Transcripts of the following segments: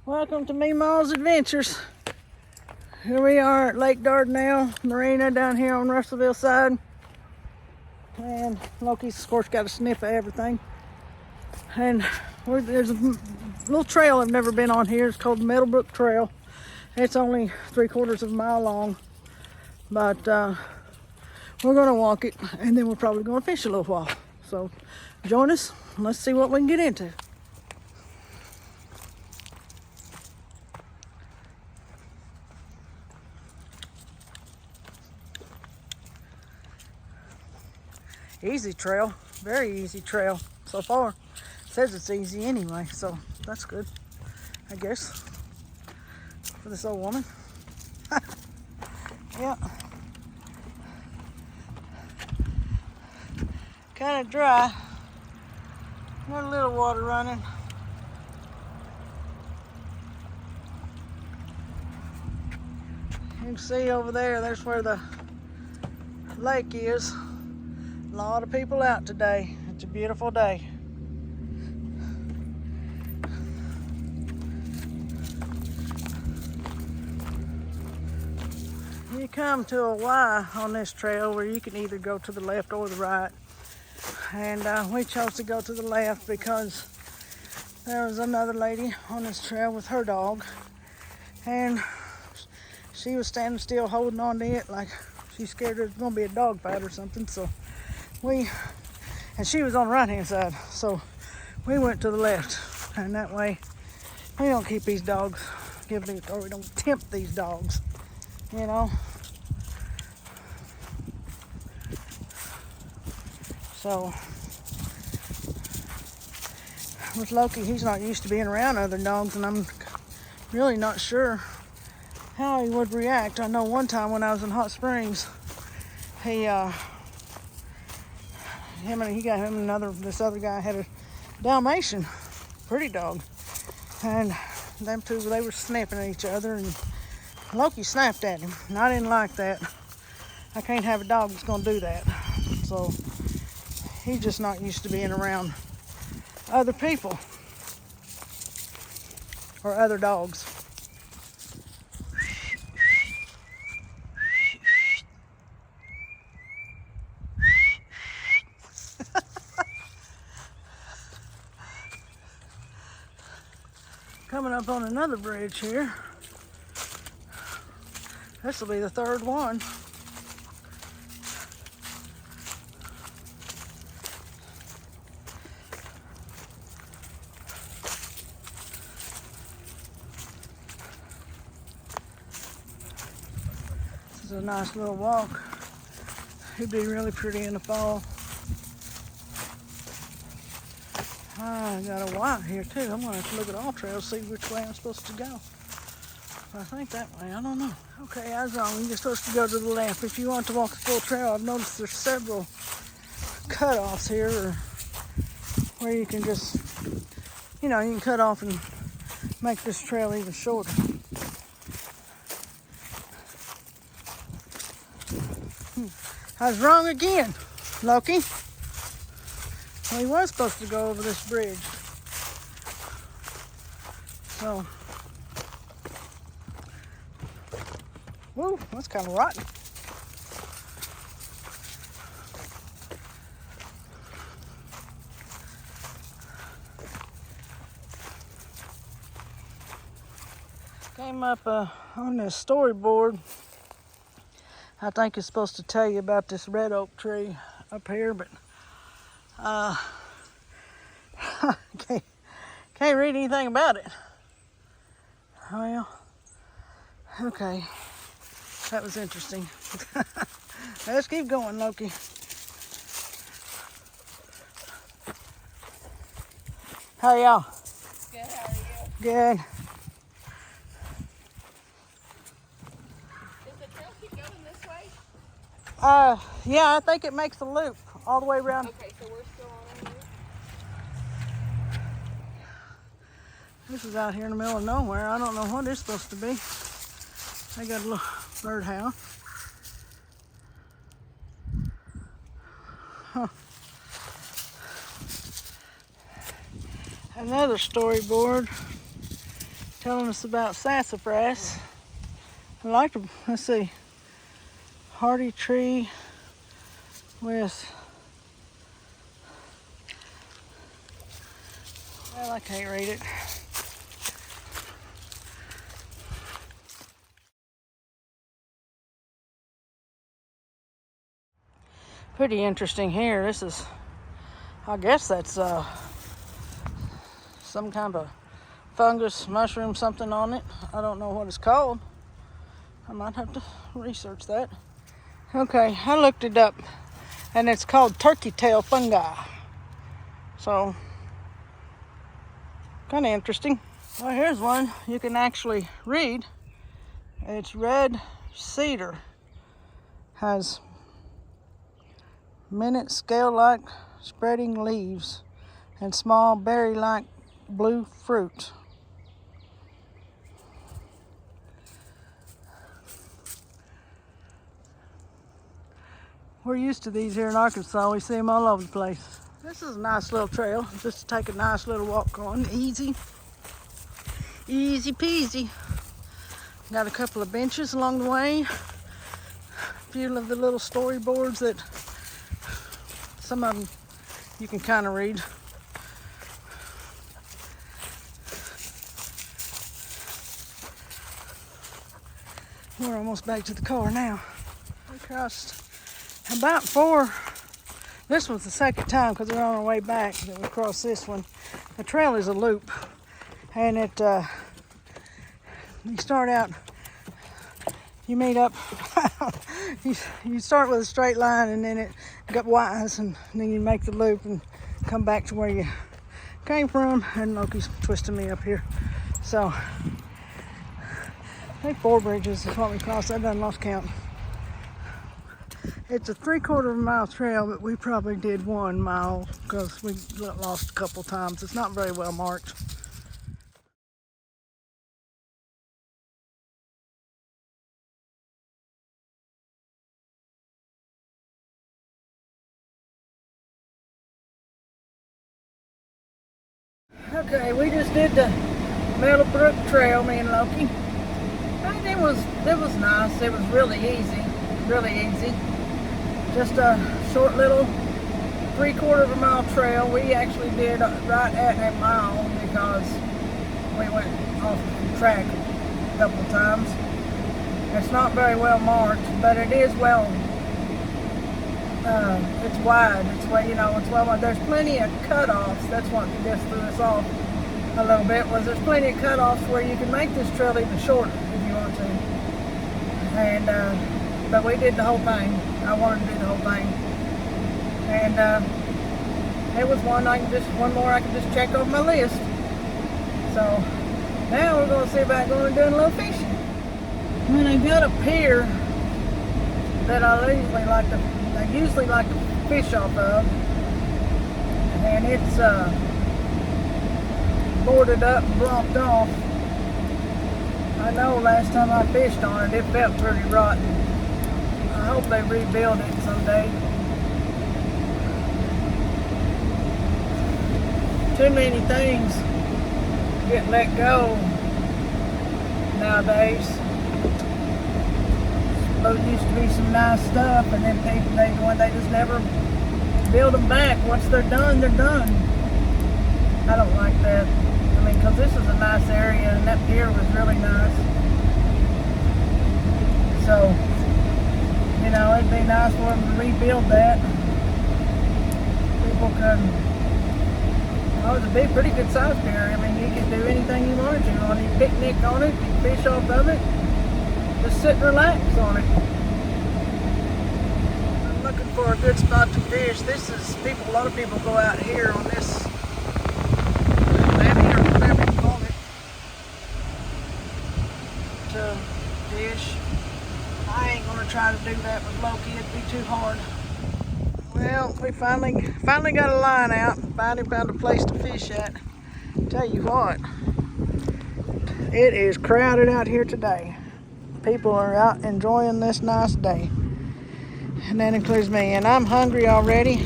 Welcome to Meemaw's Adventures. Here we are at Lake Dardanelle, Marina, down here on Russellville side. And Loki's, of course, got a sniff of everything. And there's a little trail I've never been on here. It's called the Meadowbrook Trail. It's only 3/4 of a mile long. But we're going to walk it, and then we're probably going to fish a little while. So join us. Let's see what we can get into. Easy trail, very easy trail so far. It says it's easy anyway, so that's good, I guess, for this old woman. Yeah. Kind of dry. Got a little water running. You can see over there, there's where the lake is. A lot of people out today. It's a beautiful day. You come to a Y on this trail where you can either go to the left or the right. And we chose to go to the left because there was another lady on this trail with her dog. And she was standing still holding on to it like she's scared there's going to be a dog fight or something. So and she was on the right hand side, so we went to the left, and that way we don't keep these dogs, or we don't tempt these dogs, you know. So with Loki, he's not used to being around other dogs, and I'm really not sure how he would react. I know one time when I was in Hot Springs, this other guy had a Dalmatian, pretty dog, and them two, they were snapping at each other, and Loki snapped at him, and I didn't like that. I can't have a dog that's gonna do that. So he's just not used to being around other people or other dogs. Coming up on another bridge here. This will be the third one. This is a nice little walk. It'd be really pretty in the fall. I got a white here too. I'm gonna have to look at all trails, see which way I'm supposed to go. I think that way, I don't know. Okay, I was wrong. You're supposed to go to the left. If you want to walk the full trail, I've noticed there's several cutoffs here where you can just, you can cut off and make this trail even shorter. I was wrong again, Loki. Well, he was supposed to go over this bridge. So, whoa, that's kind of rotten. Came up on this storyboard. I think it's supposed to tell you about this red oak tree up here, but can't read anything about it. Well, okay, that was interesting. Let's keep going, Loki. How are y'all? Good, how are you? Good. Does the trail keep going this way? Yeah, I think it makes a loop all the way around. Okay, so we're still on here? This is out here in the middle of nowhere. I don't know what it's supposed to be. They got a little birdhouse. Huh. Another storyboard telling us about sassafras. I like to, let's see, hardy tree with, well, I can't read it. Pretty interesting here. This is, I guess that's some kind of fungus, mushroom, something on it. I don't know what it's called. I might have to research that. Okay, I looked it up, and it's called turkey tail fungi. So, kind of interesting. Well, here's one you can actually read. It's red cedar. Has minute scale-like spreading leaves and small berry-like blue fruit. We're used to these here in Arkansas. We see them all over the place. This is a nice little trail, just to take a nice little walk on. Easy peasy. Got a couple of benches along the way. A few of the little storyboards that some of them you can kind of read. We're almost back to the car now. We crossed about 4. This was the second time because we're on our way back that we crossed this one. The trail is a loop, and it you start out, you meet up, you start with a straight line, and then it got wise, and then you make the loop and come back to where you came from. And Loki's twisting me up here, so I think 4 bridges is what we crossed. I done lost count. It's a 3/4 mile trail, but we probably did 1 mile because we lost a couple times. It's not very well marked. Okay, we just did the Meadowbrook Trail, me and Loki. And it was nice. It was really easy. Just a short little 3/4 mile trail. We actually did right at a mile because we went off the track a couple of times. It's not very well marked, but it is well. It's wide. It's well, it's well marked. There's plenty of cutoffs. That's what just threw us off a little bit. Was there's plenty of cutoffs where you can make this trail even shorter if you want to. And but we did the whole thing. I wanted to do the whole thing, and it was one more I can just check off my list. So now we're going to see about going and doing a little fishing. When I got a pier that I usually like to fish off of, and it's boarded up and blocked off. I know last time I fished on it, it felt pretty rotten. I hope they rebuild it someday. Too many things get let go nowadays. Those used to be some nice stuff, and then people, they just never build them back. Once they're done, they're done. I don't like that. I mean, because this is a nice area, and that pier was really nice. So, it'd be nice for them to rebuild that. People could, it'd be a pretty good size pier. I mean, you could do anything you wanted to on it. You picnic on it, you fish off of it, just sit and relax on it. I'm looking for a good spot to fish. A lot of people go out here on this levee or whatever you call it to fish. I ain't gonna try to do that with Loki. It'd be too hard. Well, we finally got a line out. Finally found a place to fish at. Tell you what, it is crowded out here today. People are out enjoying this nice day, and that includes me. And I'm hungry already.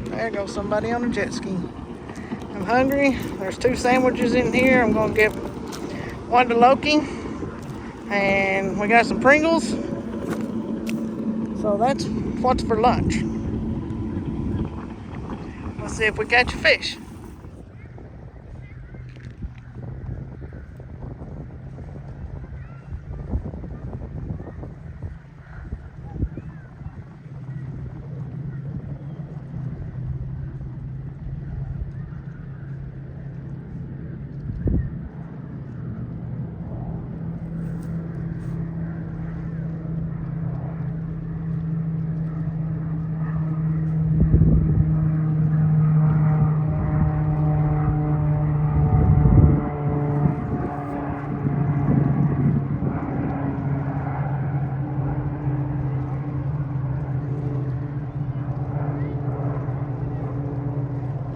There goes somebody on a jet ski. I'm hungry. There's 2 sandwiches in here. I'm gonna get one to Loki, and we got some Pringles. So that's what's for lunch. Let's see if we catch a fish.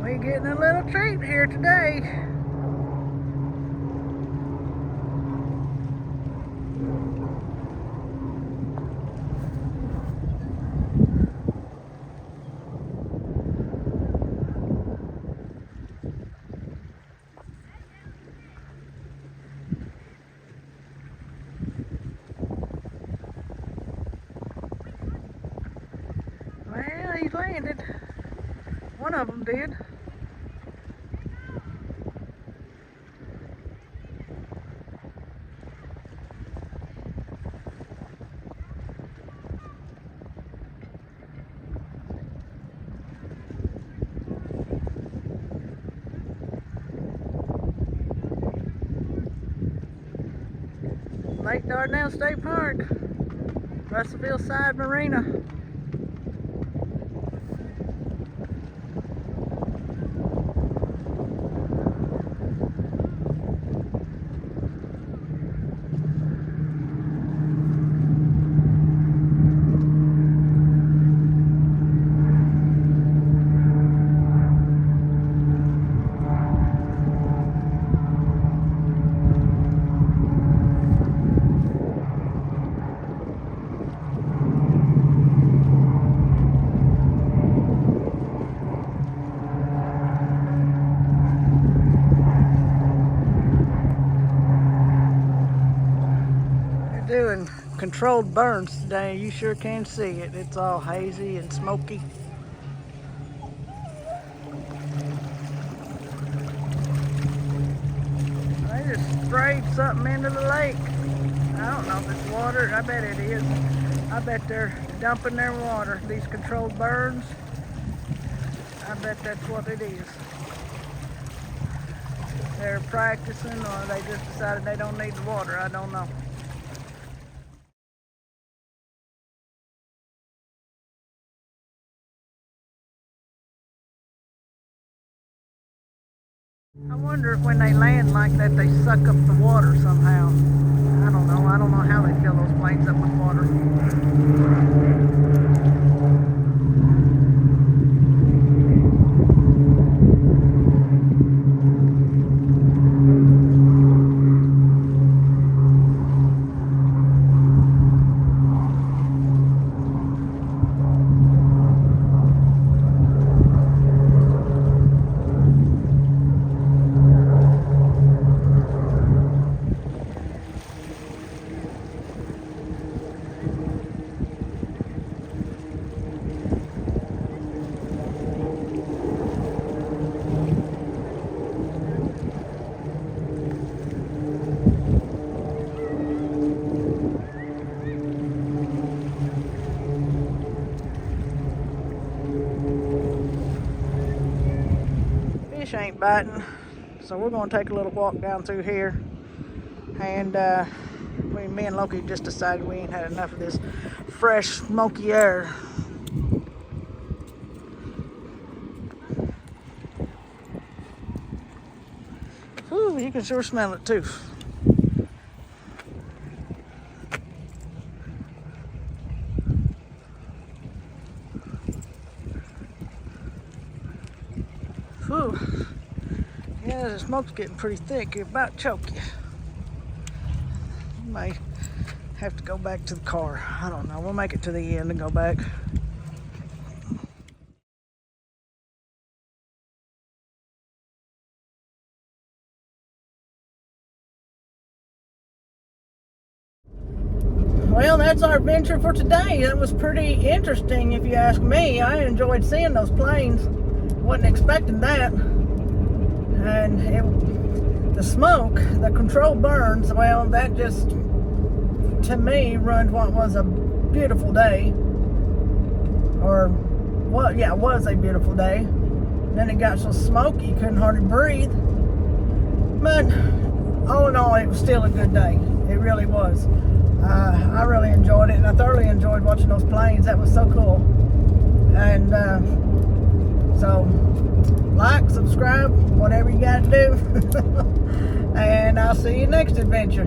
We're getting a little treat here today. Well, he landed. One of them did. Lake Dardanelle State Park, Russellville side Marina. Doing controlled burns today. You sure can see it. It's all hazy and smoky. They just sprayed something into the lake. I don't know if it's water. I bet it is. I bet they're dumping their water. These controlled burns. I bet that's what it is. They're practicing, or they just decided they don't need the water. I don't know. I wonder if when they land like that, they suck up the water somehow. I don't know. I don't know how they fill those planes up with water. Fish ain't biting, so we're going to take a little walk down through here, and me and Loki just decided we ain't had enough of this fresh smoky air. Ooh, you can sure smell it too. Whew. Yeah, the smoke's getting pretty thick. It about choke you. You may have to go back to the car. I don't know. We'll make it to the end and go back. Well, that's our adventure for today. It was pretty interesting, if you ask me. I enjoyed seeing those planes. Wasn't expecting that. And the smoke, the controlled burns, well, that just, to me, ruined what was a beautiful day. Or, well, yeah, it was a beautiful day. Then it got so smoky, couldn't hardly breathe. But all in all, it was still a good day. It really was. I really enjoyed it, and I thoroughly enjoyed watching those planes. That was so cool. And so, like, subscribe, whatever you got to do. And I'll see you next adventure.